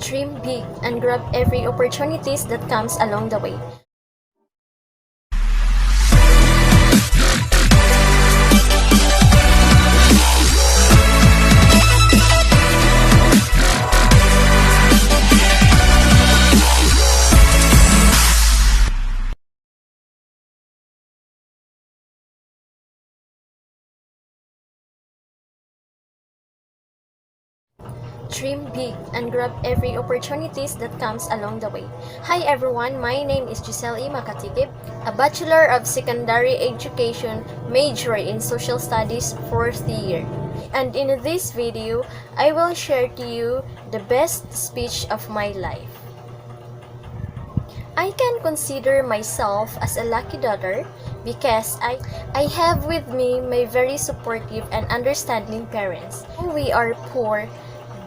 Dream big and grab every opportunities that comes along the way. Dream big and grab every opportunities that comes along the way. Hi everyone, my name is Giselle E. Makatikip, a Bachelor of Secondary Education major in Social Studies 4th year. And in this video, I will share to you the best speech of my life. I can consider myself as a lucky daughter because I have with me my very supportive and understanding parents. We are poor,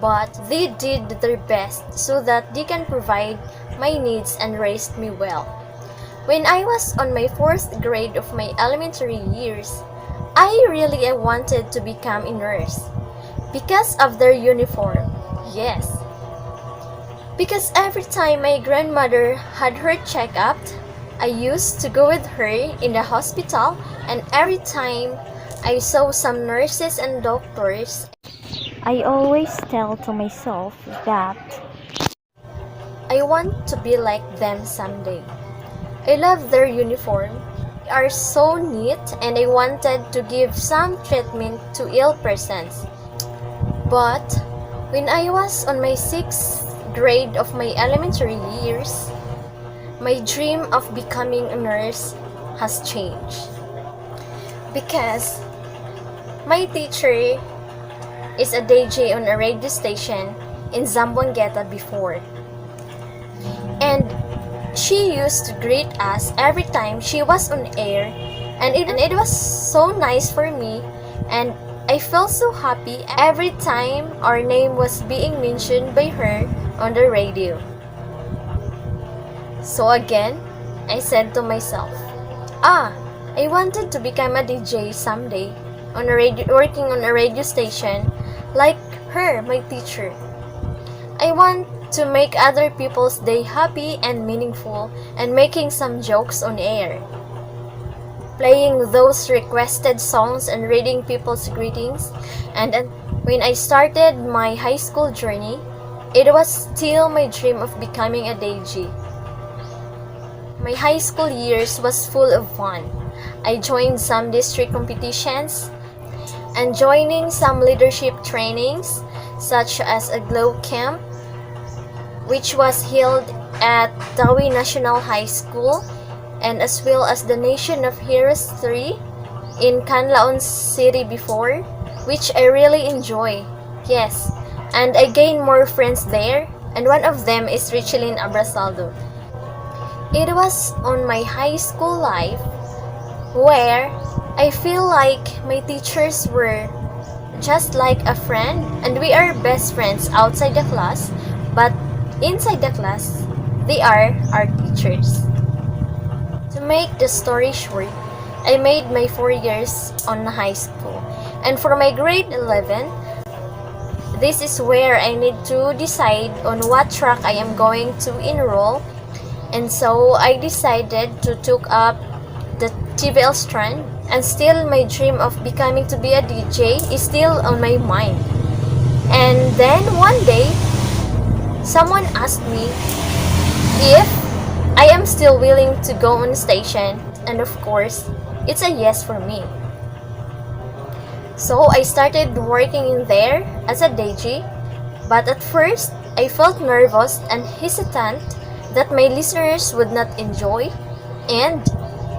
but they did their best so that they can provide my needs and raised me well. When I was on my 4th grade of my elementary years, I really wanted to become a nurse because of their uniform. Yes. Because every time my grandmother had her checkup, I used to go with her in the hospital, and every time I saw some nurses and doctors, I always tell to myself that I want to be like them someday. I love their uniform. They are so neat, and I wanted to give some treatment to ill persons. But when I was on my 6th grade of my elementary years, my dream of becoming a nurse has changed. Because my teacher is a DJ on a radio station in Zamboangueta before. And she used to greet us every time she was on air, and it was so nice for me, and I felt so happy every time our name was being mentioned by her on the radio. So again, I said to myself, I wanted to become a DJ someday, working on a radio station like her, my teacher. I want to make other people's day happy and meaningful, and making some jokes on air, playing those requested songs and reading people's greetings. And when I started my high school journey, it was still my dream of becoming a DJ. My high school years was full of fun. I joined some district competitions and joining some leadership trainings such as a glow camp, which was held at Tawi National High School, and as well as the Nation of Heroes 3 in Canlaon City before, which I really enjoy. Yes, and I gained more friends there, and one of them is Richelyn Abrasaldo. It was on my high school life where I feel like my teachers were just like a friend, and we are best friends outside the class, but inside the class, they are our teachers. To make the story short, I made my 4 years on high school, and for my grade 11, this is where I need to decide on what track I am going to enroll, and so I decided to take up the TVL strand, and still my dream of becoming to be a DJ is still on my mind. And then one day, someone asked me if I am still willing to go on station, and of course, it's a yes for me. So I started working in there as a DJ, but at first, I felt nervous and hesitant that my listeners would not enjoy and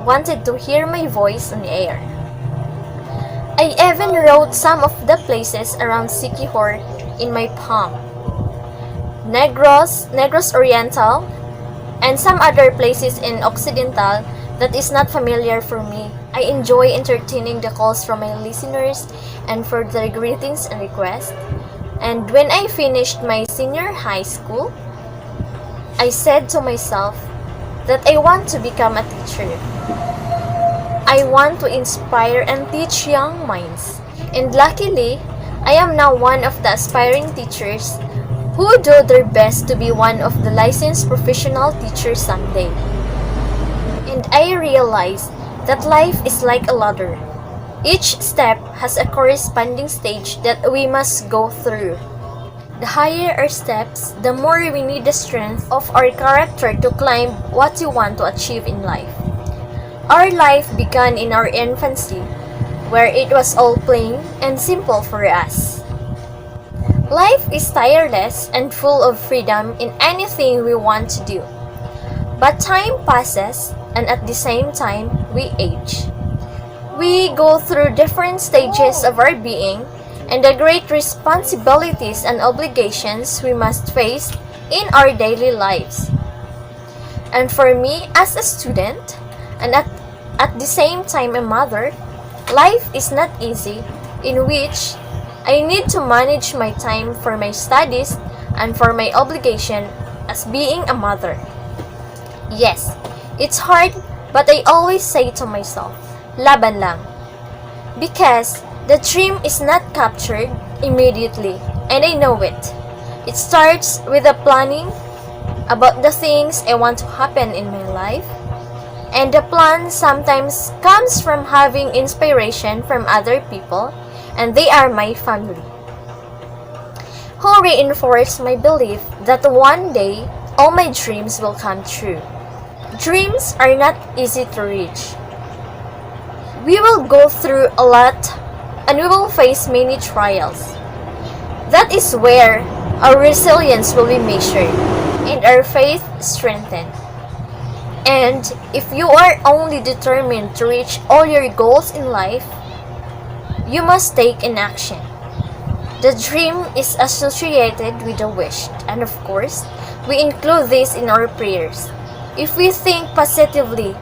wanted to hear my voice on air. I even wrote some of the places around Siquijor in my palm. Negros Oriental, and some other places in Occidental that is not familiar for me. I enjoy entertaining the calls from my listeners and for their greetings and requests. And when I finished my senior high school, I said to myself that I want to become a teacher. I want to inspire and teach young minds. And luckily, I am now one of the aspiring teachers who do their best to be one of the licensed professional teachers someday. And I realized that life is like a ladder. Each step has a corresponding stage that we must go through. The higher our steps, the more we need the strength of our character to climb what we want to achieve in life. Our life began in our infancy, where it was all plain and simple for us. Life is tireless and full of freedom in anything we want to do. But time passes, and at the same time, we age. We go through different stages of our being and the great responsibilities and obligations we must face in our daily lives. And for me, as a student, and at the same time a mother, life is not easy, in which I need to manage my time for my studies and for my obligation as being a mother. Yes, it's hard, but I always say to myself, laban lang. Because the dream is not captured immediately, and I know it. It starts with the planning about the things I want to happen in my life, and the plan sometimes comes from having inspiration from other people, and they are my family, who reinforce my belief that one day all my dreams will come true. Dreams are not easy to reach. We will go through a lot and we will face many trials. That is where our resilience will be measured and our faith strengthened. And if you are only determined to reach all your goals in life, you must take an action. The dream is associated with a wish, and of course, we include this in our prayers. If we think positively,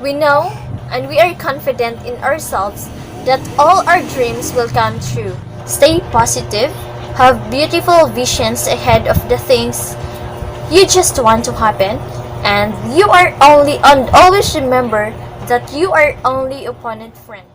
we know and we are confident in ourselves that all our dreams will come true. Stay positive, have beautiful visions ahead of the things you just want to happen, and you are only, and always remember that you are only opponent friend.